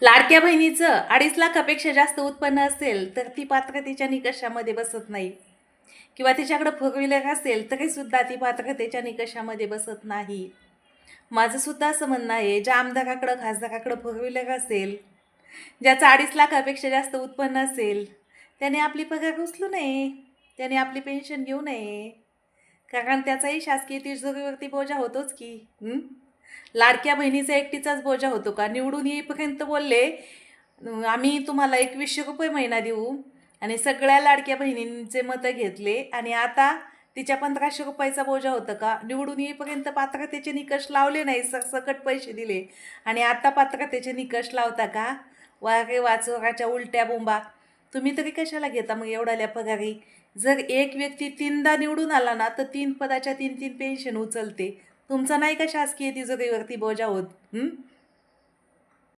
लाडक्या बहिणीचं 2.5 लाखापेक्षा जास्त उत्पन्न असेल तर ती पात्रतेच्या निकषामध्ये बसत नाही, किंवा तिच्याकडं फोर व्हीलर असेल तरीसुद्धा ती पात्रतेच्या निकषामध्ये बसत नाही. माझं सुद्धा असं म्हणणं आहे, ज्या आमदाराकडं खासदाराकडं फोर व्हीलर असेल, ज्याचं 2.5 लाखापेक्षा जास्त उत्पन्न असेल, त्याने आपली पगार उचलू नये, त्याने आपली पेन्शन घेऊ नये. कारण त्याचाही शासकीय तिजोरीवरती बोजा होतोच की. लाडक्या बहिणीचा एकटीचाच बोजा होतो का? निवडून येईपर्यंत बोलले आम्ही तुम्हाला 2100 रुपये महिना देऊ, आणि सगळ्या लाडक्या बहिणींचे मतं घेतले, आणि आता तिच्या 1500 रुपयाचा बोजा होतं का? निवडून येईपर्यंत पात्रतेचे निकष लावले नाही, सरसकट पैसे दिले, आणि आता पात्रतेचे निकष लावता का? वागे वाचोराच्या उलट्या बोंबा. तुम्ही तरी कशाला घेता मग एवढ्याल्या पगारी? जर एक व्यक्ती 3दा निवडून आला ना, तर 3 पदाच्या 3 पेन्शन उचलते. तुमचा नाही का शासकीय तिजोरीवरती बोजा होत?